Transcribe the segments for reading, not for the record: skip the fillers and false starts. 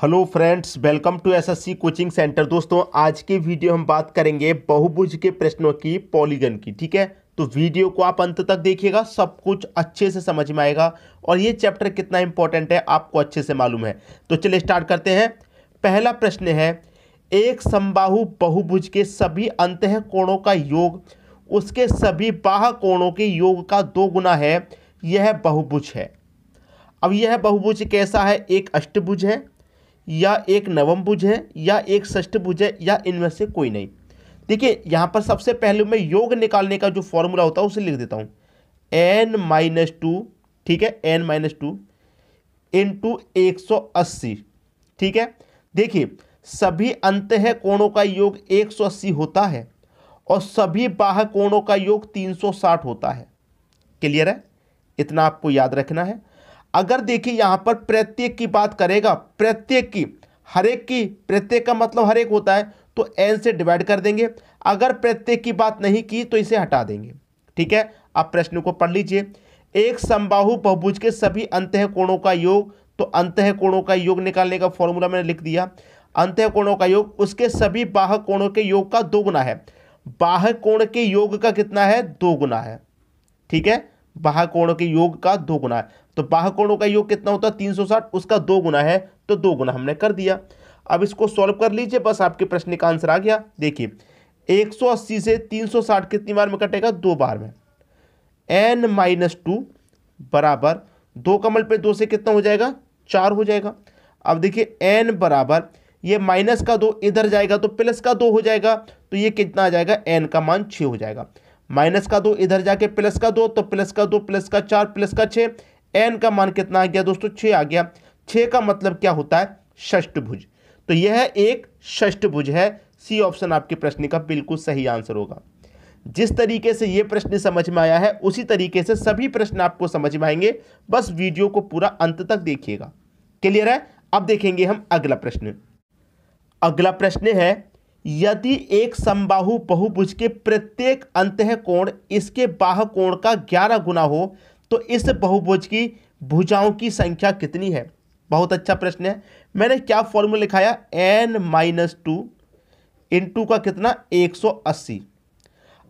Hello friends, welcome to SSC coaching centre. दोस्तों, आज के वीडियो हम बात करेंगे बहुभुज के प्रश्नों की, पॉलीगन की। ठीक है, तो वीडियो को आप अंत तक देखिएगा, सब कुछ अच्छे से समझ में आएगा और ये चैप्टर कितना इंपॉर्टेंट है आपको अच्छे से मालूम है। तो चलिए स्टार्ट करते हैं। पहला प्रश्न है, एक समबाहु बहुभुज के सभी अंतः कोणों का योग उसके सभी बाह्य कोणों के योग का 2 गुना है, यह बहुभुज है। अब यह बहुभुज कैसा है? एक अष्टभुज है या एक नवमभुज है या एक षष्ठभुज है या इनमें से कोई नहीं। देखिए, यहाँ पर सबसे पहले मैं योग निकालने का जो फॉर्मूला होता है उसे लिख देता हूँ। n-2, ठीक है, n-2 इंटू 180। ठीक है, देखिए सभी अंतः कोणों का योग 180 होता है और सभी बाह्य कोणों का योग 360 होता है। क्लियर है? इतना आपको याद रखना है। अगर देखिए यहां पर प्रत्येक की बात करेगा, प्रत्येक की, हर एक की, प्रत्येक का मतलब हर एक होता है, तो n से डिवाइड कर देंगे। अगर प्रत्येक की बात नहीं की तो इसे हटा देंगे। ठीक है, आप प्रश्न को पढ़ लीजिए। एक समबाहु बहुभुज के सभी अंतः कोणों का योग, तो अंतः कोणों का योग निकालने का फॉर्मूला मैंने लिख दिया। अंतः कोणों का योग उसके सभी बाह्य कोणों के योग का 2 गुना है। बाह्य कोण के योग का कितना है? 2 गुना है। ठीक है, बाह्य कोण के योग का 2 गुना है। तो बाह्य कोणों का योग कितना होता है? 360, उसका 2 गुना है, तो 2 गुना हमने कर दिया। अब इसको सॉल्व कर लीजिए, बस आपके प्रश्न का आंसर आ गया। देखिए 180 से 360 कितनी बार में कटेगा? 2 बार में। n-2 बराबर 2 कमल पे 2 से कितना हो जाएगा? 4 हो जाएगा। अब देखिए n बराबर, ये माइनस का 2 इधर जाएगा तो प्लस का 2 हो जाएगा, तो ये कितना आ जाएगा? n का मान 6 हो जाएगा। माइनस का 2 इधर जाके प्लस का 2, तो प्लस का 2 प्लस का 4 प्लस का 6, n का मान कितना आ गया दोस्तों? 6 आ गया। 6 का मतलब क्या होता है? षष्ठभुज। तो यह एक षष्ठभुज है। सी ऑप्शन आपके प्रश्न का बिल्कुल सही आंसर होगा। जिस तरीके से यह प्रश्न समझ में आया है उसी तरीके से सभी प्रश्न आपको समझ में आएंगे, बस वीडियो को पूरा अंत तक देखिएगा। क्लियर है? अब देखेंगे हम अगला प्रश्न। अगला प्रश्न है, यदि एक समबाहु बहुभुज के प्रत्येक अंतः कोण इसके बाह्य कोण का 11 गुना हो तो इस बहुभुज की भुजाओं की संख्या कितनी है? बहुत अच्छा प्रश्न है। मैंने क्या फॉर्मूला लिखाया? n-2 इंटू का कितना? 180।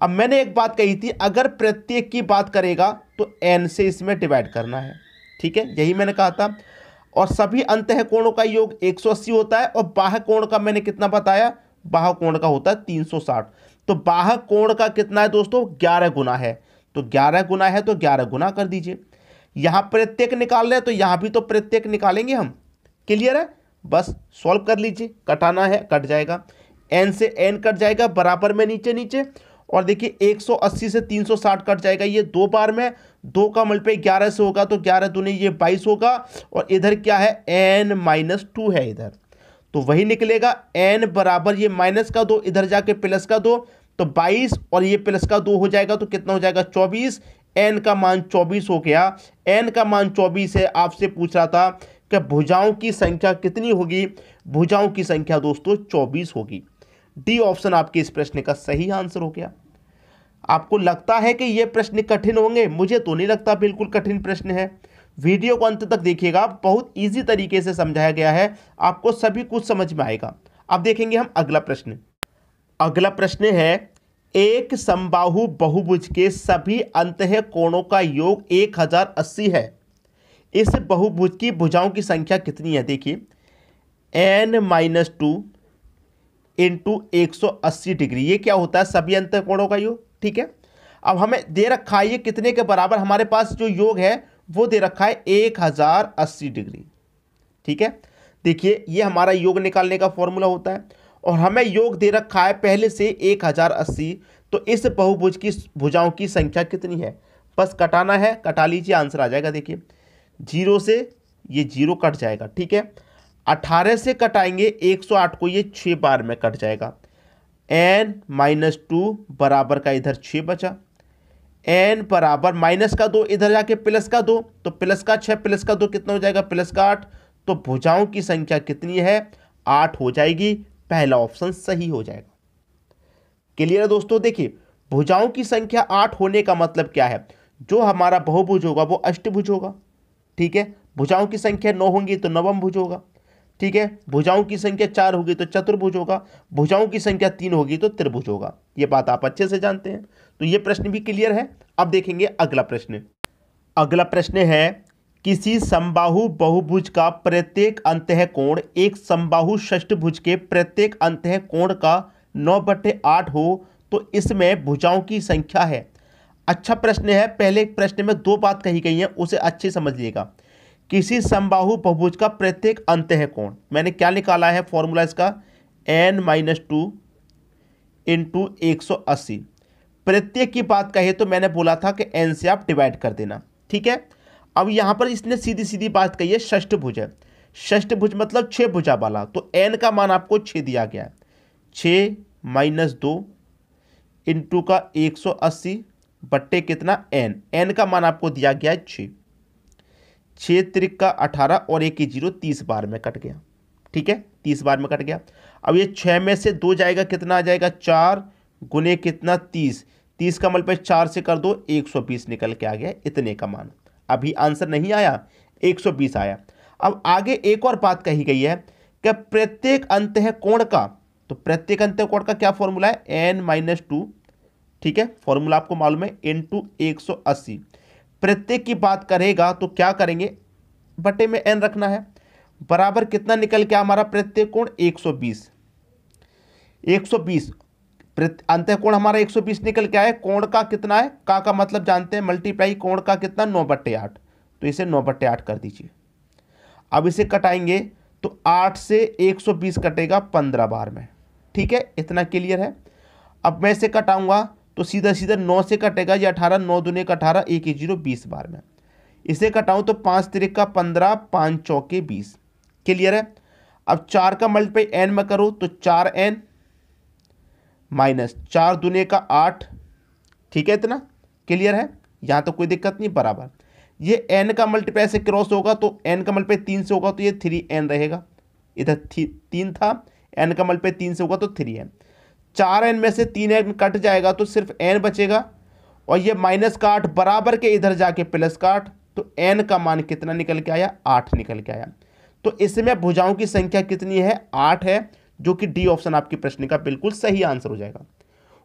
अब मैंने एक बात कही थी, अगर प्रत्येक की बात करेगा तो n से इसमें डिवाइड करना है। ठीक है, यही मैंने कहा था। और सभी अंतः कोणों का योग 180 होता है और बाह्य कोण का मैंने कितना बताया? बाह्य कोण का होता है 360। तो बाह्य कोण का कितना है दोस्तों? 11 गुना है। तो 11 गुना है तो 11 गुना कर दीजिए। यहां प्रत्येक निकाल रहे हैं तो यहां भी तो प्रत्येक निकालेंगे हम। क्लियर है? बस सॉल्व कर लीजिए, कटाना है कट जाएगा, n से n कट जाएगा, बराबर में नीचे नीचे। और देखिए 180 से 360 कट जाएगा, ये 2 बार में। 2 का मल्टीप्लाई 11 से होगा तो 11 दूनी ये 22 होगा। और इधर क्या है? n-2 है इधर, तो वही निकलेगा। n बराबर, ये माइनस का 2 इधर जाके प्लस का 2, तो 22 और ये प्लस का 2 हो जाएगा, तो कितना हो जाएगा? 24। n का मान 24 हो गया। n का मान 24 है। आपसे पूछ रहा था कि भुजाओं की संख्या कितनी होगी? भुजाओं की संख्या दोस्तों 24 होगी। डी ऑप्शन आपके इस प्रश्न का सही आंसर हो गया। आपको लगता है कि ये प्रश्न कठिन होंगे? मुझे तो नहीं लगता, बिल्कुल कठिन प्रश्न है। वीडियो को अंत तक देखिएगा, बहुत इजी तरीके से समझाया गया है, आपको सभी कुछ समझ में आएगा। अब देखेंगे हम अगला प्रश्न। अगला प्रश्न है, एक समबाहु बहुभुज के सभी अंतः कोणों का योग 1080 है। इस बहुभुज की भुजाओं की संख्या कितनी है? देखिए n-2 इंटू 180 डिग्री, ये क्या होता है? सभी अंतः कोणों का योग। ठीक है, अब हमें दे रखा है ये कितने के बराबर? हमारे पास जो योग है वो दे रखा है 1080 डिग्री। ठीक है, देखिए ये हमारा योग निकालने का फॉर्मूला होता है और हमें योग दे रखा है पहले से 1080। तो इस बहुभुज की भुजाओं की संख्या कितनी है? बस कटाना है, कटा लीजिए, आंसर आ जाएगा। देखिए 0 से ये 0 कट जाएगा। ठीक है, 18 से कटाएंगे 108 को, ये 6 बार में कट जाएगा। n-2 बराबर का इधर 6 बचा। n बराबर माइनस का 2 इधर जाके प्लस का 2, तो प्लस का 6 प्लस का 2 कितना हो जाएगा? प्लस का 8। तो भुजाओं की संख्या कितनी है? 8 हो जाएगी। पहला ऑप्शन सही हो जाएगा। क्लियर है दोस्तों? देखिए भुजाओं की संख्या 8 होने का मतलब क्या है? जो हमारा बहुभुज होगा वो अष्टभुज होगा। ठीक है, भुजाओं की संख्या 9 होंगी तो नवम भुज होगा। ठीक है। भुजाओं की संख्या 4 होगी तो चतुर्भुज होगा, भुजाओं की संख्या 3 होगी तो त्रिभुज होगा। ये बात आप अच्छे से जानते हैं, तो ये प्रश्न भी क्लियर है। अब देखेंगे अगला प्रश्न। अगला प्रश्न है, किसी समबाहु बहुभुज का प्रत्येक अंतः कोण एक समबाहु षष्ठभुज के प्रत्येक अंतः कोण का 9/8 हो तो इसमें भुजाओं की संख्या है। अच्छा प्रश्न है। पहले प्रश्न में दो बात कही गई है, उसे अच्छे समझिएगा। किसी समबाहु बहुभुज का प्रत्येक अंतः कोण, मैंने क्या निकाला है फॉर्मूला इसका, n-2 इंटू 180। प्रत्येक की बात कहे तो मैंने बोला था कि n से आप डिवाइड कर देना, ठीक है। अब यहां पर इसने सीधी सीधी बात कही है, षष्ठभुज है। षष्ठभुज मतलब 6 भुजा वाला, तो n का मान आपको 6 दिया गया है। 6 - 2 इंटू का 180 बट्टे कितना n, n का मान आपको दिया गया है 6। 6 त्रिक का 18 और 1 की 0, 30 बार में कट गया, ठीक है, 30 बार में कट गया। अब ये 6 में से 2 जाएगा, कितना आ जाएगा, 4 गुने कितना 30, 30 का मल्टीप्लाई 4 से कर दो, 120 निकल के आ गया इतने का मान। अभी आंसर नहीं आया, 120 आया। अब आगे एक और बात कही गई है कि प्रत्येक अंतः कोण का, तो प्रत्येक अंतः कोण का क्या फॉर्मूला है, n-2, ठीक है, फॉर्मूला आपको मालूम है, इंटू 180। प्रत्येक की बात करेगा तो क्या करेंगे, बटे में n रखना है, बराबर कितना निकल के हमारा प्रत्येक कोण 120। 120 अंतः कोण हमारा 120 निकल के आया। कोण का कितना है, का मतलब जानते हैं, मल्टीप्लाई कोण का कितना 9/8, तो इसे 9/8 कर दीजिए। अब इसे कटाएंगे तो 8 से 120 कटेगा 15 बार में, ठीक है, इतना क्लियर है। अब मैं इसे कटाऊंगा तो सीधा सीधा 9 से कटेगा, ये 18, 9 दूने का 18, 1 की 0, 20 बार में। इसे कटाऊं तो 5 त्रिक का 15, 5 चौके 20, क्लियर है। अब 4 का मल्टीप्लाई n में करो तो 4n माइनस 4 दूने का 8, ठीक है, इतना क्लियर है, यहाँ तो कोई दिक्कत नहीं, बराबर। ये n का मल्टीप्लाई से क्रॉस होगा तो n का मल्टीप्लाई 3 से होगा तो ये 3n रहेगा, इधर 3 था, n का मल्टीप्लाई 3 से होगा तो 3n। 4n में से 3n कट जाएगा तो सिर्फ n बचेगा, और ये माइनस का 8 बराबर के इधर जाके प्लस का 8, तो n का मान कितना निकल के आया, 8 निकल के आया। तो इसमें भुजाओं की संख्या कितनी है, 8 है, जो कि डी ऑप्शन आपके प्रश्न का बिल्कुल सही आंसर हो जाएगा।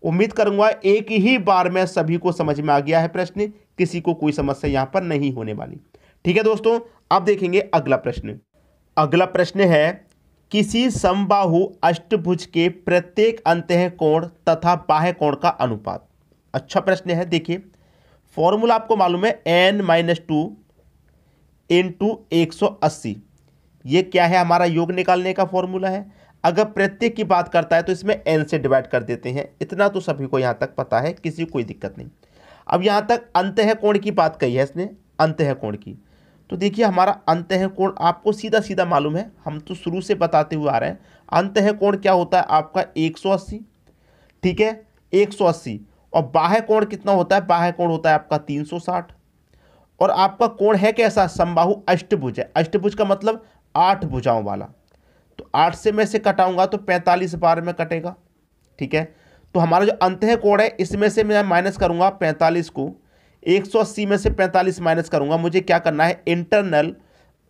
उम्मीद करूंगा एक ही बार में सभी को समझ में आ गया है प्रश्न, किसी को कोई समस्या यहां पर नहीं होने वाली, ठीक है दोस्तों। अब देखेंगे अगला प्रश्न। अगला प्रश्न है, किसी समबाहु अष्टभुज के प्रत्येक अंतः कोण तथा बाह्य कोण का अनुपात। अच्छा प्रश्न है, देखिए फॉर्मूला आपको मालूम है, n-2 इंटू 180। ये क्या है, हमारा योग निकालने का फॉर्मूला है। अगर प्रत्येक की बात करता है तो इसमें n से डिवाइड कर देते हैं, इतना तो सभी को यहाँ तक पता है, किसी को कोई दिक्कत नहीं। अब यहाँ तक अंतः कोण की बात कही है इसने, अंतः कोण की, तो देखिए हमारा अंतः कोण आपको सीधा सीधा मालूम है, हम तो शुरू से बताते हुए आ रहे हैं। अंतः कोण क्या होता है आपका 180, ठीक है, 180। और बाह्य कोण कितना होता है, बाह्य कोण होता है आपका 360। और आपका कोण है कैसा, समबाहु अष्टभुज है। अष्टभुज का मतलब 8 भुजाओं वाला, तो 8 से मैं से कटाऊंगा तो 45 बार में कटेगा, ठीक है। तो हमारा जो अंतः कोण है इसमें से मैं माइनस करूंगा 45 को, 180 में से 45 माइनस करूंगा। मुझे क्या करना है, इंटरनल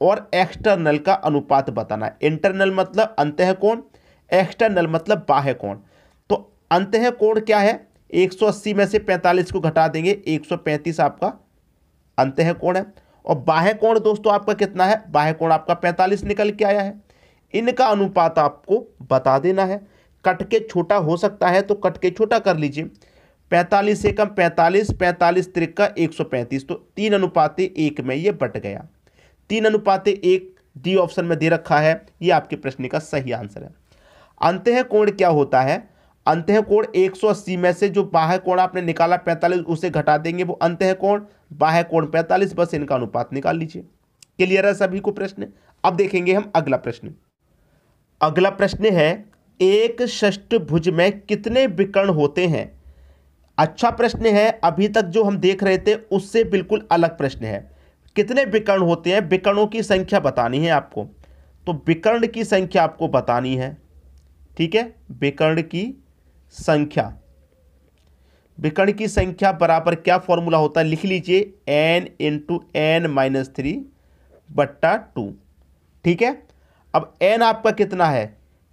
और एक्सटर्नल का अनुपात बताना है। इंटरनल मतलब अंतः कोण, एक्सटर्नल मतलब बाह्य कोण। तो अंतः कोण क्या है, 180 में से 45 को घटा देंगे, 135 आपका अंतः कोण है। और बाह्य कोण दोस्तों आपका कितना है, बाह्य कोण आपका 45 निकल के आया है। इनका अनुपात आपको बता देना है। कट के छोटा हो सकता है तो कट के छोटा कर लीजिए, 45 से कम 45, 45 त्रिक का 135, तो 3:1 में ये बट गया। 3:1 डी ऑप्शन में दे रखा है, ये आपके प्रश्न का सही आंसर है। अंतः कोण क्या होता है, अंतः कोण 180 में से जो बाह्य कोण आपने निकाला 45 उसे घटा देंगे, वो अंतः कोण, बाह्य कोण 45, बस इनका अनुपात निकाल लीजिए। क्लियर है सभी को प्रश्न। अब देखेंगे हम अगला प्रश्न। अगला प्रश्न है, एक षष्ठभुज में कितने विकर्ण होते हैं। अच्छा प्रश्न है, अभी तक जो हम देख रहे थे उससे बिल्कुल अलग प्रश्न है। कितने विकर्ण होते हैं, विकर्णों की संख्या बतानी है आपको। तो विकर्ण की संख्या आपको बतानी है, ठीक है, विकर्ण की संख्या। विकर्ण की संख्या बराबर क्या फॉर्मूला होता है, लिख लीजिए, n × n - 3/2, ठीक है। अब n आपका कितना है,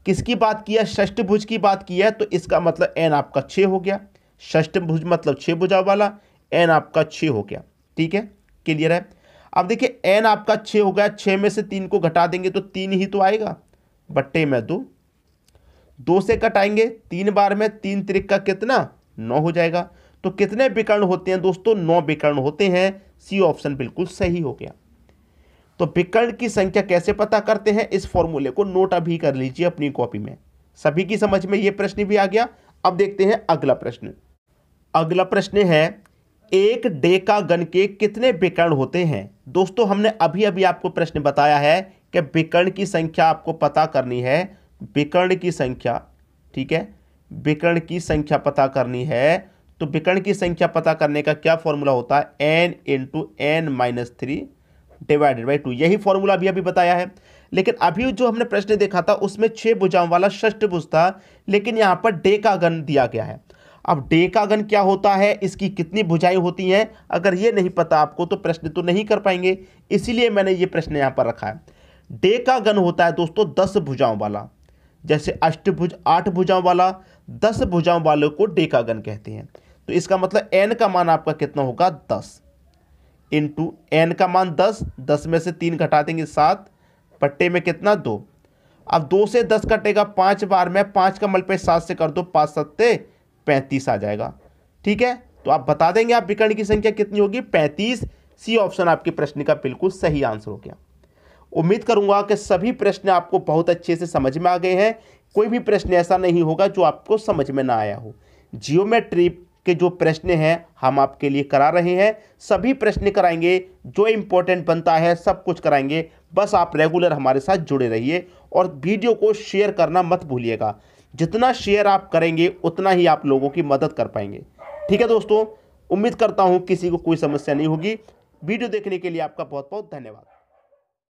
किसकी बात की है, षष्ठभुज की बात की है, तो इसका मतलब n आपका 6 हो गया। षष्ठभुज मतलब 6 भुजाओं वाला, n आपका 6 हो गया। ठीक है, क्लियर है। अब देखिए n आपका 6 हो गया, 6 में से 3 को घटा देंगे तो 3 ही तो आएगा, बट्टे में 2, 2 से कटाएंगे 3 बार में, 3 त्रिक का कितना 9 हो जाएगा। तो कितने विकर्ण होते हैं दोस्तों, 9 विकर्ण होते हैं। सी ऑप्शन बिल्कुल सही हो गया। तो विकर्ण की संख्या कैसे पता करते हैं, इस फॉर्मूले को नोट अभी कर लीजिए अपनी कॉपी में। सभी की समझ में ये प्रश्न भी आ गया। अब देखते हैं अगला प्रश्न। अगला प्रश्न है, एक डेकागन के कितने विकर्ण होते हैं। दोस्तों हमने अभी अभी आपको प्रश्न बताया है कि विकर्ण की संख्या आपको पता करनी है, विकर्ण की संख्या, ठीक है, विकर्ण की संख्या पता करनी है। तो विकर्ण की संख्या पता करने का क्या फॉर्मूला होता है, n into n minus 3 divided by 2। यही फॉर्मूला अभी बताया है। लेकिन अभी जो हमने प्रश्न देखा था उसमें 6 भुजाओं वाला षष्ठभुज था, लेकिन यहां पर डेकागन दिया गया है। अब डेकागन क्या होता है, इसकी कितनी भुजाएं होती हैं, अगर ये नहीं पता आपको तो प्रश्न तो नहीं कर पाएंगे, इसीलिए मैंने ये प्रश्न यहां पर रखा है। डेकागन होता है दोस्तों 10 भुजाओं वाला, जैसे अष्टभुज 8 भुजाओं वाला, 10 भुजाओं वालों को डेकागन कहते हैं। तो इसका मतलब n का मान आपका कितना होगा, 10 इंटू n का मान 10, 10 में से 3 घटा देंगे 7, पट्टे में कितना 2। अब 2 से 10 कटेगा 5 बार में, 5 का मल्टीप्लाई 7 से कर दो, 5 सत्ते 35 आ जाएगा। ठीक है, तो आप बता देंगे आप विकर्ण की संख्या कितनी होगी, 35। सी ऑप्शन आपके प्रश्न का बिल्कुल सही आंसर हो गया। उम्मीद करूंगा कि सभी प्रश्न आपको बहुत अच्छे से समझ में आ गए हैं। कोई भी प्रश्न ऐसा नहीं होगा जो आपको समझ में ना आया हो। जियोमेट्री के जो प्रश्न हैं हम आपके लिए करा रहे हैं, सभी प्रश्न कराएंगे, जो इंपॉर्टेंट बनता है सब कुछ कराएंगे। बस आप रेगुलर हमारे साथ जुड़े रहिए और वीडियो को शेयर करना मत भूलिएगा। जितना शेयर आप करेंगे उतना ही आप लोगों की मदद कर पाएंगे। ठीक है दोस्तों, उम्मीद करता हूं किसी को कोई समस्या नहीं होगी। वीडियो देखने के लिए आपका बहुत बहुत धन्यवाद।